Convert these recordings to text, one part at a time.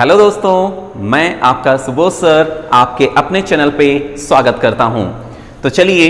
Hello दोस्तों, मैं आपका सुबोध सर आपके अपने चैनल पे स्वागत करता हूं। तो चलिए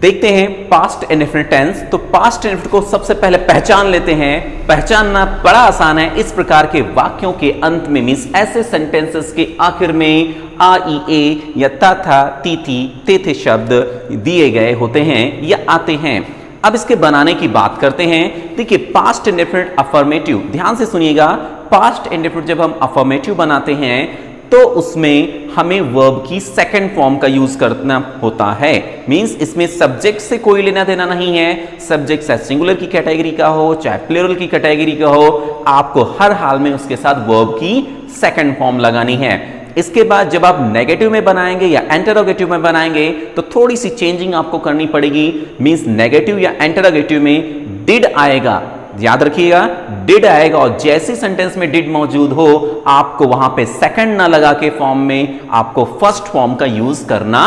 देखते हैं पास्ट इंडेफिनिट टेंस। तो पास्ट इंडेफिनिट को सबसे पहले पहचान लेते हैं। पहचानना बड़ा आसान है। इस प्रकार के वाक्यों के अंत में मीन्स ऐसे सेंटेंसेस के आखिर में आ ई ए या ता था ती थी ते थे शब्द दिए गए होते हैं या आते हैं। अब इसके बनाने की बात करते हैं। देखिए पास्ट इंडेफिनिट अफर्मेटिव, ध्यान से सुनिएगा। पास्ट इंडेफिनिट जब हम अफर्मेटिव बनाते हैं तो उसमें हमें वर्ब की सेकंड फॉर्म का यूज करना होता है। मींस इसमें सब्जेक्ट से कोई लेना देना नहीं है। सब्जेक्ट चाहे सिंगुलर की कैटेगरी का हो चाहे प्लूरल की कैटेगरी का हो, आपको हर हाल में उसके साथ वर्ब की सेकंड फॉर्म लगानी है। इसके बाद जब आप नेगेटिव में बनाएंगे या इंटरोगेटिव में बनाएंगे तो थोड़ी सी चेंजिंग आपको करनी पड़ेगी। मींस नेगेटिव या इंटरोगेटिव में डिड आएगा, याद रखिएगा डिड आएगा, और जैसे सेंटेंस में डिड मौजूद हो आपको वहां पे सेकंड ना लगा के फॉर्म में आपको फर्स्ट फॉर्म का यूज करना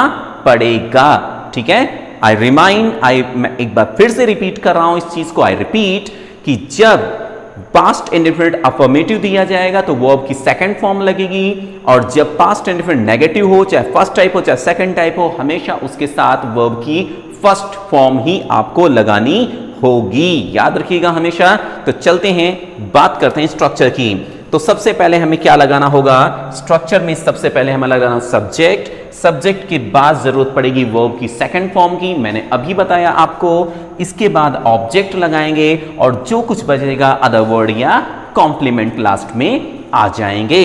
पड़ेगा। ठीक है, आई रिमाइंड, मैं एक बार फिर से रिपीट कर रहा हूं इस चीज को। आई रिपीट कि जब पास्ट इंडेफिनिट अफर्मेटिव दिया जाएगा तो वर्ब की सेकंड फॉर्म लगेगी, और जब पास्ट इंडेफिनिट नेगेटिव हो चाहे फर्स्ट टाइप हो चाहे सेकंड टाइप हो, हमेशा उसके साथ वर्ब की फर्स्ट फॉर्म ही आपको लगानी होगी। याद रखिएगा हमेशा। तो चलते हैं बात करते हैं स्ट्रक्चर की। तो सबसे पहले हमें क्या लगाना होगा स्ट्रक्चर में? सबसे पहले हमें लगाना सब्जेक्ट। सब्जेक्ट के बाद जरूरत पड़ेगी वर्ब की सेकंड फॉर्म की, मैंने अभी बताया आपको। इसके बाद ऑब्जेक्ट लगाएंगे और जो कुछ बचेगा अदर वर्ड या कॉम्प्लीमेंट लास्ट में आ जाएंगे।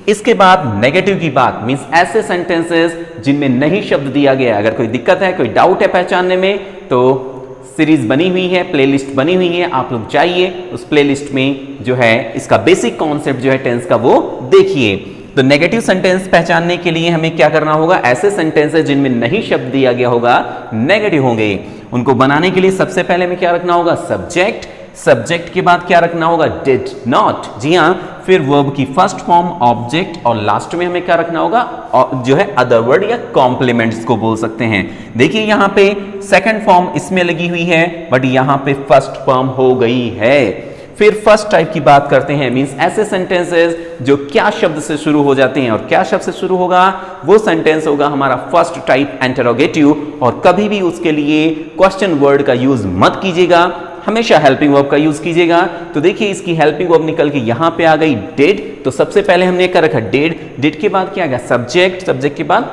इसके बाद नेगेटिव की बात, मींस ऐसे सेंटेंसेस जिनमें नहीं शब्द दिया गया। अगर कोई दिक्कत है, कोई डाउट है पहचानने में, तो सीरीज बनी हुई है, प्लेलिस्ट बनी हुई है, आप लोग जाइए उस प्लेलिस्ट में जो है इसका बेसिक कॉन्सेप्ट जो है टेंस का वो देखिए। तो नेगेटिव सेंटेंस पहचानने के लिए हमें क्या करना होगा? ऐसे सेंटेंसेस जिनमें नहीं शब्द दिया गया होगा, नेगेटिव होंगे, उनको बनाने के लिए सबसे पहले हमें क्या रखना होगा? सब्जेक्ट। सब्जेक्ट के बाद क्या रखना होगा? Did not. जी हां, फिर वर्ब की फर्स्ट फॉर्म ऑब्जेक्ट, और लास्ट में हमें क्या रखना होगा? जो है अदर वर्ड या कॉम्प्लीमेंट्स को बोल सकते हैं। देखिए यहां पे सेकंड फॉर्म इसमें लगी हुई है, बट यहां पे फर्स्ट फॉर्म हो गई है। फिर फर्स्ट टाइप की बात करते हैं। मींस ऐसे सेंटेंसेस जो क्या शब्द से शुरू हो जाते हैं, और क्या शब्द से शुरू होगा? वो सेंटेंस होगा हमारा फर्स्ट टाइप इंटरोगेटिव, और कभी भी उसके लिए क्वेश्चन वर्ड का यूज मत कीजिएगा, हमेशा हेल्पिंग वर्ब का यूज कीजिएगा। तो देखिए इसकी हेल्पिंग वर्ब निकल के यहां पे आ गई डिड। तो सबसे पहले हमने क्या रखा? डिड। डिड के बाद क्या आ गया? सब्जेक्ट। सब्जेक्ट के बाद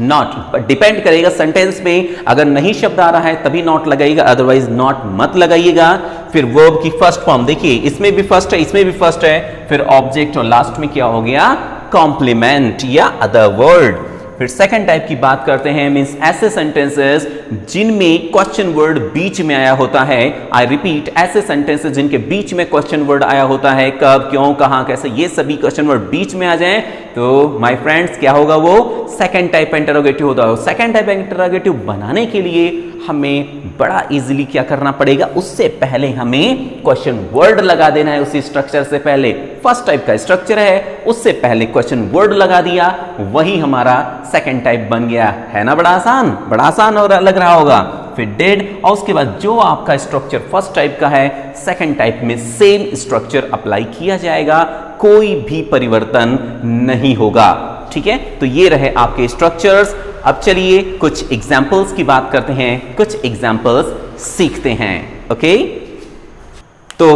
नॉट। डिपेंड करेगा सेंटेंस में, अगर नहीं शब्द आ रहा है तभी नॉट लगाइएगा, अदरवाइज नॉट मत लगाइएगा। फिर वर्ब की फर्स्ट फॉर्म, देखिए इसमें भी फर्स्ट है, इसमें भी फर्स्ट है, फिर ऑब्जेक्ट, और लास्ट में क्या हो गया? कॉम्प्लीमेंट या अदर वर्ड। फिर सेकंड टाइप की बात करते हैं। मींस ऐसे सेंटेंसेस जिनमें क्वेश्चन वर्ड बीच में आया होता है। आई रिपीट, ऐसे सेंटेंसेस जिनके बीच में क्वेश्चन वर्ड आया होता है, कब, क्यों, कहां, कैसे, ये सभी क्वेश्चन वर्ड बीच में आ जाएं तो माय फ्रेंड्स क्या होगा? वो सेकंड टाइप इंटरोगेटिव होता है। सेकंड टाइप इंटरोगेटिव बनाने के लिए हमें बड़ा इजीली क्या करना पड़ेगा? उससे पहले हमें क्वेश्चन वर्ड लगा देना है। उसी स्ट्रक्चर से पहले फर्स्ट टाइप का स्ट्रक्चर है, उससे पहले क्वेश्चन वर्ड लगा दिया, वही हमारा सेकंड टाइप बन गया। है ना? बड़ा आसान और लग रहा होगा। फिर डिड, और उसके बाद जो आपका स्ट्रक्चर फर्स्ट टाइप का है, सेकंड टाइप में सेम स्ट्रक्चर अप्लाई किया जाएगा, कोई भी परिवर्तन नहीं होगा। ठीक है, तो ये रहे आपके स्ट्रक्चर्स। अब चलिए कुछ एग्जाम्पल्स की बात करते हैं, कुछ एग्जाम्पल्स सीखते हैं। ओके, तो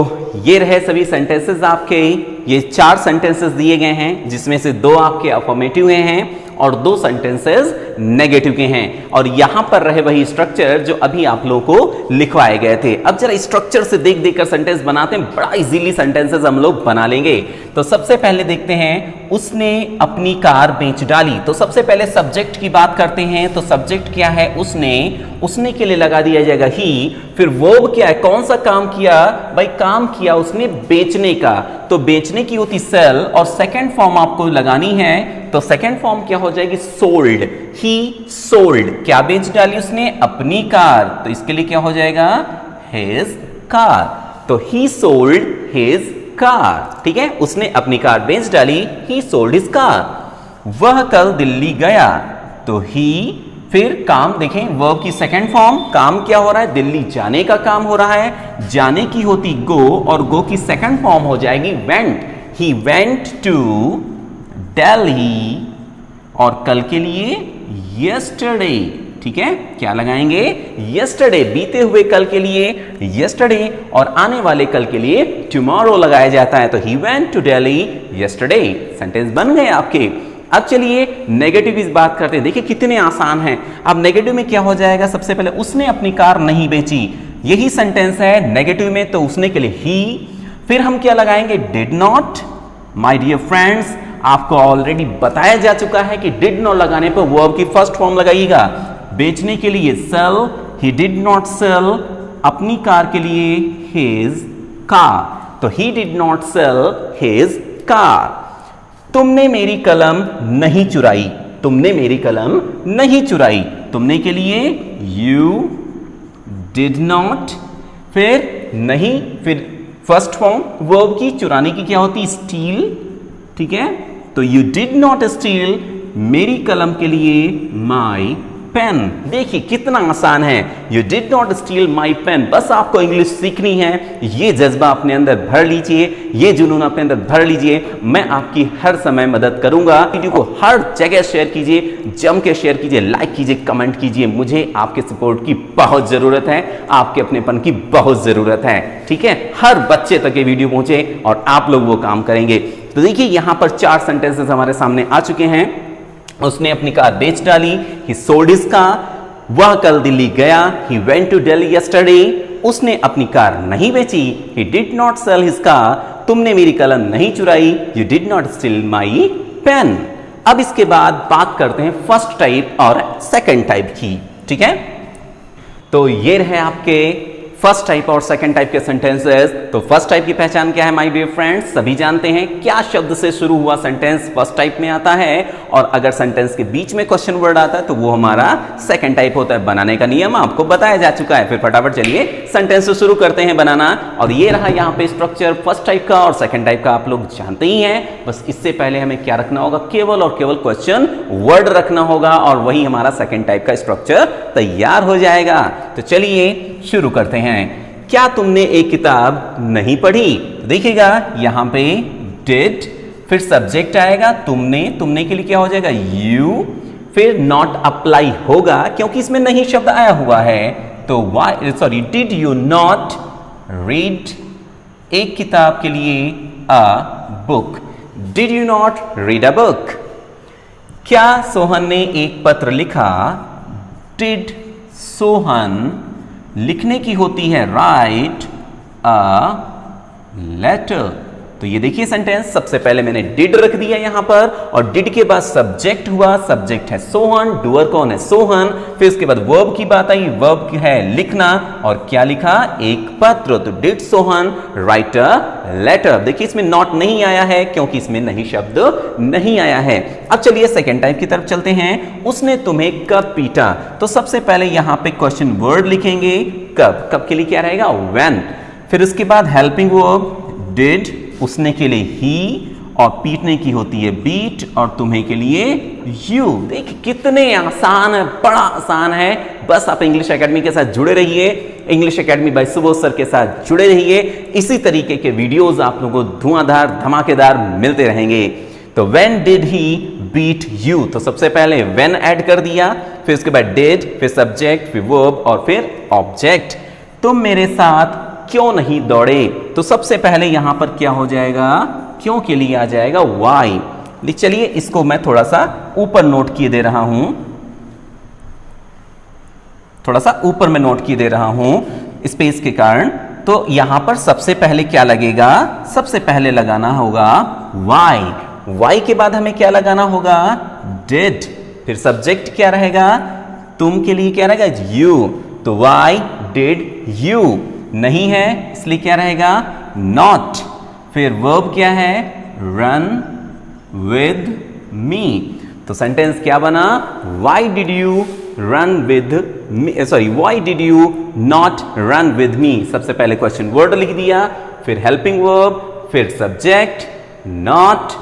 ये रहे सभी सेंटेंसेस आपके। ये 4 सेंटेंसेस दिए गए हैं, जिसमें से 2 आपके अफर्मेटिव हैं और 2 सेंटेंसेस नेगेटिव के हैं, और यहां पर रहे वही स्ट्रक्चर जो अभी आप लोगों को लिखवाए गए थे। अब जरा स्ट्रक्चर से देख देख कर सेंटेंस बनाते हैं, बड़ा इजीली सेंटेंसेस हम लोग बना लेंगे। तो सबसे पहले देखते हैं, उसने अपनी कार बेच डाली। तो सबसे पहले सब्जेक्ट की बात करते हैं। तो सब्जेक्ट क्या है? उसने के लिए लगा दिया जाएगा ही। फिर वर्ब क्या है? कौन सा काम किया? भाई काम किया उसने बेचने का, तो बेचने की होती सेल, और सेकंड फॉर्म आपको लगानी है। तो सेकंड फॉर्म क्या हो जाएगी? सोल्ड। ही सोल्ड। क्या बेच डाली उसने? अपनी कार। तो इसके लिए क्या हो जाएगा? His car. तो ही सोल्ड हिज कार। ठीक है, उसने अपनी कार बेच डाली, ही सोल्ड हिज कार। वह कल दिल्ली गया। तो ही, फिर काम देखें, वर्ब की सेकंड फॉर्म, काम क्या हो रहा है? दिल्ली जाने का काम हो रहा है। जाने की होती गो, और गो की सेकंड फॉर्म हो जाएगी went. He went to Delhi, और कल के लिए yesterday, ठीक है, क्या लगाएंगे? yesterday, बीते हुए कल के लिए yesterday, और आने वाले कल के लिए tomorrow लगाया जाता है। तो he went to Delhi yesterday, sentence बन गए आपके। अब चलिए नेगेटिव इस बात करते हैं, देखिए कितने आसान हैं। अब नेगेटिव में क्या हो जाएगा? सबसे पहले उसने अपनी कार नहीं बेची, यही सेंटेंस है नेगेटिव में, तो उसने के लिए ही। फिर हम क्या लगाएंगे? Did not. My dear friends, आपको ऑलरेडी बताया जा चुका है कि डिड नॉट लगाने पर वर्ब की फर्स्ट फॉर्म लगाइएगा। बेचने के लिए sell, he did not sell अपनी कार के लिए हिज कार, तो he did not sell his car. तुमने मेरी कलम नहीं चुराई, तुमने मेरी कलम नहीं चुराई, तुमने के लिए यू डिड नॉट, फिर नहीं, फिर फर्स्ट फॉर्म वर्ब की चुराने की क्या होती? स्टील, ठीक है, तो यू डिड नॉट स्टील मेरी कलम के लिए माई पेन। देखिए कितना आसान है, you did not steal my pen. बस आपको इंग्लिश सीखनी है, ये जज्बा अपने अंदर भर लीजिए, ये जुनून अपने अंदर भर लीजिए। मैं आपकी हर समय मदद करूंगा। वीडियो को हर जगह शेयर कीजिए, जम के शेयर कीजिए, लाइक कीजिए, कमेंट कीजिए। मुझे आपके सपोर्ट की बहुत जरूरत है, आपके अपनेपन की बहुत जरूरत है, ठीक है। हर बच्चे तक ये वीडियो पहुंचे और आप लोग वो काम करेंगे। तो देखिए यहां पर 4 सेंटेंसेस हमारे सामने आ चुके हैं। उसने अपनी कार बेच डाली, ही सोल्ड हिज कार, वह कल दिल्ली गया, he went to Delhi yesterday, उसने अपनी कार नहीं बेची, he did not sell his car, तुमने मेरी कलम नहीं चुराई, you did not steal my pen. अब इसके बाद बात करते हैं फर्स्ट टाइप और सेकंड टाइप की, ठीक है। तो ये रहे आपके फर्स्ट टाइप और सेकंड टाइप के सेंटेंसेस। तो फर्स्ट टाइप की पहचान क्या है माय डियर फ्रेंड्स? सभी जानते हैं क्या शब्द से शुरू हुआ सेंटेंस फर्स्ट टाइप में आता है, और अगर सेंटेंस के बीच में क्वेश्चन वर्ड आता है तो वो हमारा सेकंड टाइप होता है। बनाने का नियम आपको बताया जा चुका है। फिर फटाफट चलिए सेंटेंस से शुरू करते हैं बनाना। और ये रहा यहाँ पे स्ट्रक्चर फर्स्ट टाइप का और सेकंड टाइप का, आप लोग जानते ही हैं। बस इससे पहले हमें क्या रखना होगा? केवल और केवल क्वेश्चन वर्ड रखना होगा, और वही हमारा सेकंड टाइप का स्ट्रक्चर तैयार हो जाएगा। तो चलिए शुरू करते हैं। क्या तुमने एक किताब नहीं पढ़ी? देखिएगा यहां पे डिड, फिर सब्जेक्ट आएगा तुमने, तुमने के लिए क्या हो जाएगा? यू, फिर नॉट अप्लाई होगा क्योंकि इसमें नहीं शब्द आया हुआ है, तो why, sorry, did you not read एक किताब के लिए a book, did you not read a book. क्या सोहन ने एक पत्र लिखा? डिड सोहन, लिखने की होती है राइट अ लेटर। तो ये देखिए सेंटेंस, सबसे पहले मैंने डिड रख दिया यहां पर, और डिड के बाद सब्जेक्ट हुआ, सब्जेक्ट है सोहन, डूअर कौन है? सोहन। फिर उसके बाद वर्ब की बात आई, वर्ब है लिखना, और क्या लिखा? एक पत्र। तो did Sohan write a letter. देखिए इसमें नॉट नहीं आया है क्योंकि इसमें नहीं शब्द नहीं आया है। अब चलिए सेकेंड टाइप की तरफ चलते हैं। उसने तुम्हें कब पीटा? तो सबसे पहले यहां पे क्वेश्चन वर्ड लिखेंगे, कब। कब के लिए क्या रहेगा? व्हेन। फिर उसके बाद हेल्पिंग वर्ब डिड, उसने के लिए ही, और पीटने की होती है बीट, और तुम्हें के लिए यू। देखिए कितने आसान है, बड़ा आसान है। बस आप इंग्लिश एकेडमी के साथ जुड़े रहिए, English academy by Subodh sir के साथ जुड़े रहिए। इसी तरीके के वीडियोस आप लोगों को धुआंधार धमाकेदार मिलते रहेंगे। तो when did he beat you, तो सबसे पहले व्हेन ऐड कर दिया, फिर उसके बाद डिड, फिर सब्जेक्ट, फिर वर्ब, और फिर ऑब्जेक्ट। तुम मेरे साथ क्यों नहीं दौड़े? तो सबसे पहले यहां पर क्या हो जाएगा? क्यों के लिए आ जाएगा वाई। चलिए इसको मैं थोड़ा सा ऊपर नोट किए दे रहा हूं, थोड़ा सा ऊपर में नोट किए दे रहा हूं स्पेस के कारण। तो यहां पर सबसे पहले क्या लगेगा? सबसे पहले लगाना होगा वाई। वाई के बाद हमें क्या लगाना होगा? डिड। फिर सब्जेक्ट क्या रहेगा? तुम के लिए क्या रहेगा? यू। तो वाई डिड यू नहीं है इसलिए क्या रहेगा? नॉट। फिर वर्ब क्या है? Run with me. तो सेंटेंस क्या बना? Why did you run with me, sorry, why did you not run with me. सबसे पहले क्वेश्चन वर्ड लिख दिया, फिर हेल्पिंग वर्ब, फिर subject, not,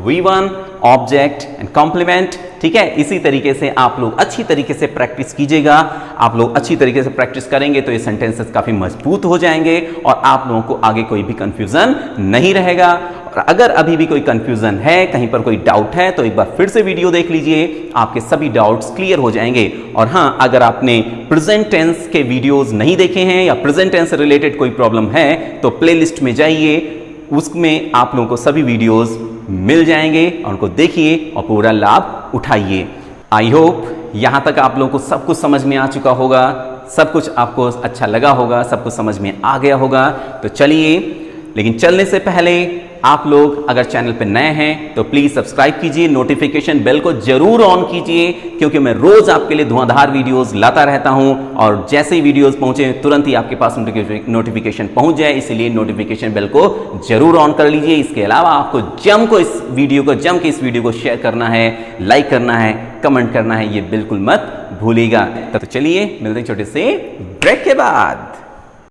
V1, object and complement. ठीक है, इसी तरीके से आप लोग अच्छी तरीके से प्रैक्टिस कीजिएगा। आप लोग अच्छी तरीके से प्रैक्टिस करेंगे तो ये सेंटेंसेस काफी मजबूत हो जाएंगे और आप लोगों को आगे कोई भी कंफ्यूजन नहीं रहेगा। अगर अभी भी कोई कंफ्यूजन है, कहीं पर कोई डाउट है, तो एक बार फिर से वीडियो देख लीजिए, आपके सभी डाउट्स क्लियर हो जाएंगे। और हाँ, अगर आपने प्रेजेंट टेंस के वीडियोस नहीं देखे हैं या प्रेजेंट टेंस से रिलेटेड कोई प्रॉब्लम है तो प्लेलिस्ट में जाइए, उसमें आप लोगों को सभी वीडियोस मिल जाएंगे और उनको देखिए और पूरा लाभ उठाइए। आई होप यहां तक आप लोगों को सब कुछ समझ में आ चुका होगा, सब कुछ आपको अच्छा लगा होगा, सब कुछ समझ में आ गया होगा। तो चलिए, लेकिन चलने से पहले आप लोग अगर चैनल पर नए हैं तो प्लीज सब्सक्राइब कीजिए, नोटिफिकेशन बेल को जरूर ऑन कीजिए, क्योंकि मैं रोज आपके लिए धुआंधार वीडियोस लाता रहता हूं और जैसे ही वीडियोस पहुंचे तुरंत ही आपके पास नोटिफिकेशन पहुंच जाए, इसलिए नोटिफिकेशन बेल को जरूर ऑन कर लीजिए। इसके अलावा आपको जम के इस वीडियो को शेयर करना है, लाइक करना है, कमेंट करना है, ये बिल्कुल मत भूलिएगा। तो चलिए मिलते हैं छोटे से ब्रेक के बाद।